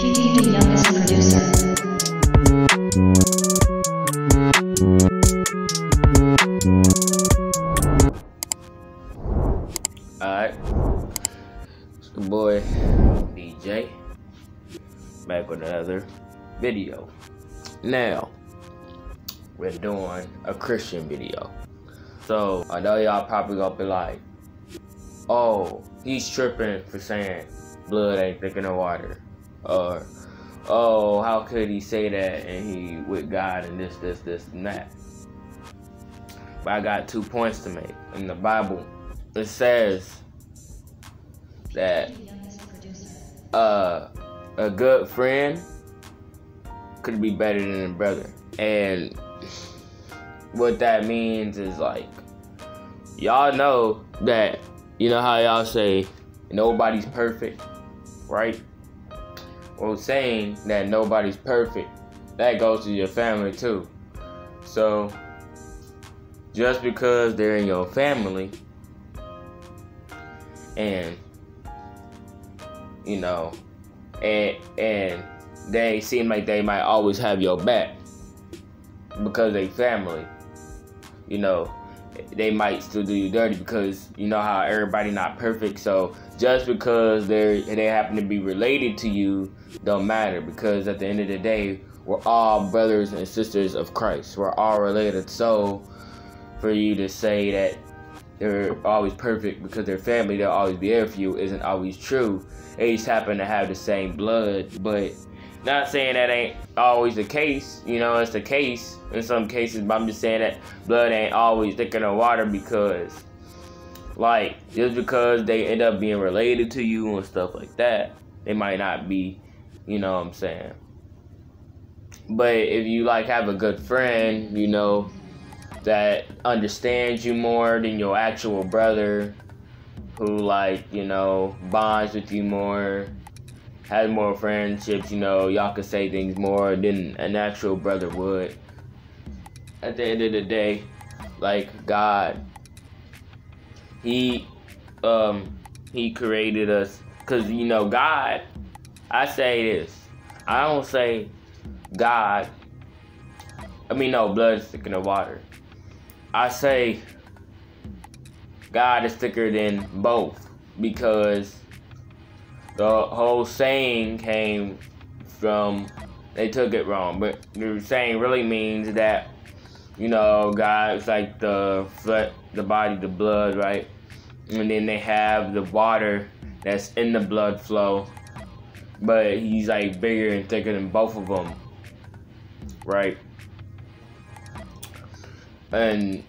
PD the youngest producer. Alright, it's the boy DJ back with another video. Now, we're doing a Christian video. So, I know y'all probably gonna be like, oh, he's tripping for saying blood ain't thicker than water. Or, oh, how could he say that and he with God and this, and that. But I got 2 points to make. In the Bible, it says that a good friend could be better than a brother. And what that means is, like, y'all know that, you know how y'all say nobody's perfect, right? Well, saying that nobody's perfect, that goes to your family too. So just because they're in your family and you know and they seem like they might always have your back because they family, you know, they might still do you dirty because you know how everybody not perfect. So just because they happen to be related to you don't matter, because at the end of the day, we're all brothers and sisters of Christ. We're all related. So for you to say that they're always perfect because they're family, they'll always be there for you, isn't always true. They just happen to have the same blood, but not saying that ain't always the case. You know, it's the case in some cases, but I'm just saying that blood ain't always thicker than water, because, like, just because they end up being related to you and stuff like that, they might not be, you know what I'm saying. But if you, like, have a good friend, you know, that understands you more than your actual brother, who, like, you know, bonds with you more, has more friendships, you know, y'all could say things more than an actual brother would. At the end of the day, like, God, He created us, because, you know, God, I say this, I don't say God, blood is thicker than water. I say God is thicker than both, because the whole saying came from, they took it wrong, but the saying really means that, you know, God's like the body, the blood, right? And then they have the water that's in the blood flow, but He's like bigger and thicker than both of them, right? And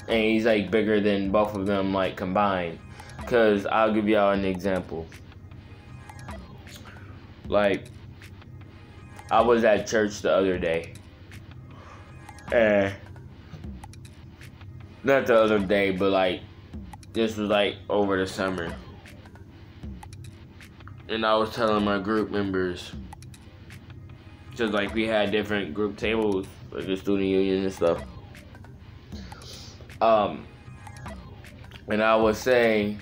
He's like bigger than both of them, like, combined. Cause I'll give y'all an example. Like, I was at church the other day, and not the other day, but like this was like over the summer, and I was telling my group members, just like we had different group tables, like the student union and stuff. And I was saying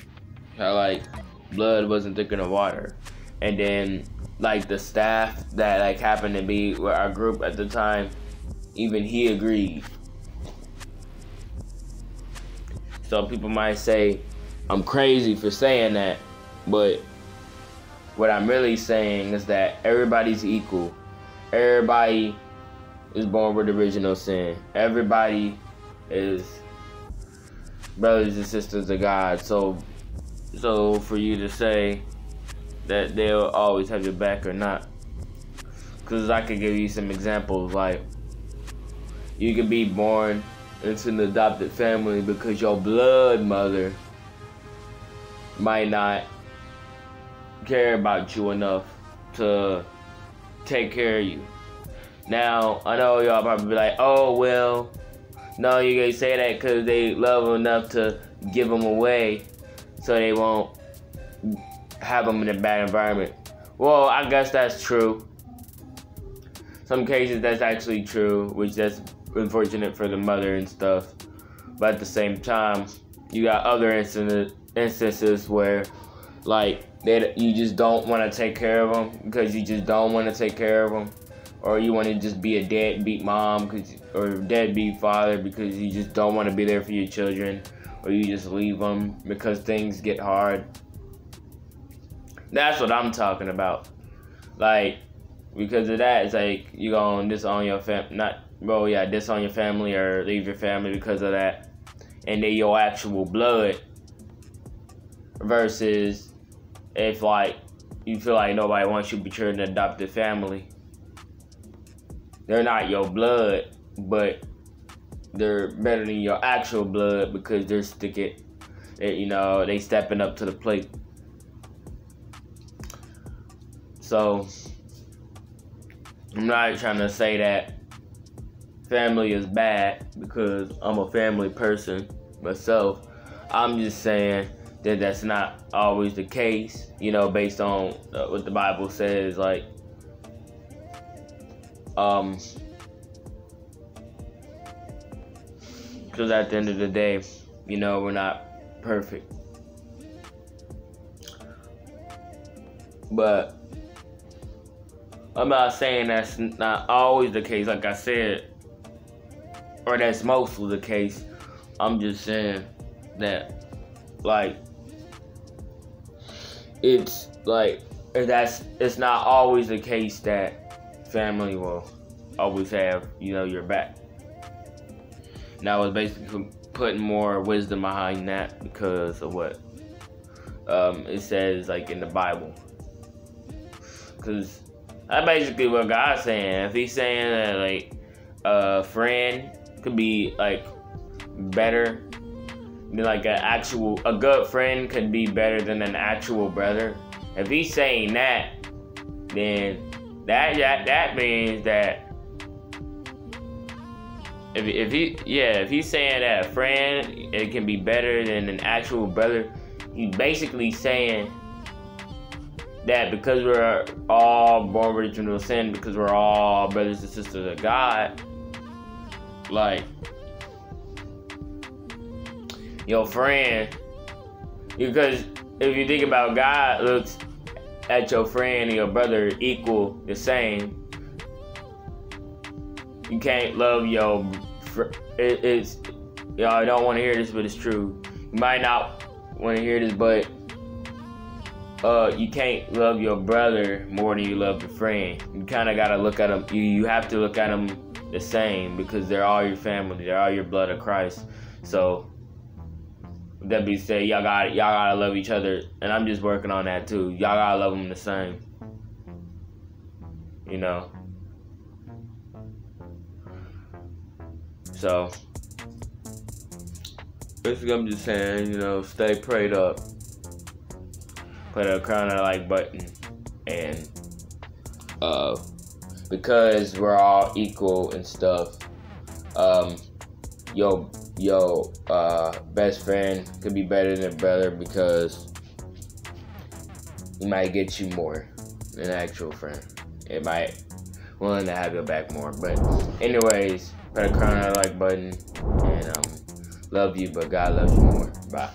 how, like, blood wasn't thicker than water, and then, like, the staff that, like, happened to be with our group at the time, even he agreed. So people might say I'm crazy for saying that, but what I'm really saying is that everybody's equal. Everybody is born with original sin. Everybody is brothers and sisters of God. So for you to say that they'll always have your back or not, because I could give you some examples. Like, you could be born into an adopted family because your blood mother might not care about you enough to take care of you. Now, I know y'all probably be like, oh, well, no, you can say that because they love them enough to give them away so they won't have them in a bad environment. Well, I guess that's true. Some cases that's actually true, which that's unfortunate for the mother and stuff. But at the same time, you got other instances where, like, that you just don't want to take care of them because you just don't want to take care of them, or you want to just be a deadbeat mom or deadbeat father because you just don't want to be there for your children, or you just leave them because things get hard. That's what I'm talking about. Like, because of that, it's like you gonna disown your disown your family or leave your family because of that, and they're your actual blood. Versus if like you feel like nobody wants you, but you're an adopted family. They're not your blood, but they're better than your actual blood because they're they stepping up to the plate. So I'm not trying to say that family is bad because I'm a family person myself. I'm just saying that that's not always the case, based on what the Bible says, like, because at the end of the day, we're not perfect. But I'm not saying that's not always the case, like I said, or that's mostly the case. I'm just saying that, like, it's not always the case that family will always have, your back. And I was basically putting more wisdom behind that because of what it says, like, in the Bible. Because that's basically what God's saying. If he's saying that, like, a friend could be, like, better than, like, a good friend could be better than an actual brother. If he's saying that, then that means that if he's saying that a friend it can be better than an actual brother, he's basically saying that because we're all born with original sin, because we're all brothers and sisters of God, like, your friend, because if you think about, God looks at your friend and your brother equal, the same. You can't love your y'all don't want to hear this, but it's true. You might not want to hear this, but you can't love your brother more than you love your friend. You kind of gotta look at them. You have to look at them the same because they're all your family. They're all your blood of Christ. So with that being said, y'all gotta love each other, and I'm just working on that too. Y'all gotta love them the same. So basically, I'm just saying, stay prayed up. Put a crown on the like button, and because we're all equal and stuff, your best friend could be better than a brother because he might get you more than an actual friend. It might willing to have your back more. But anyways, put a crown on the like button, and love you, but God loves you more. Bye.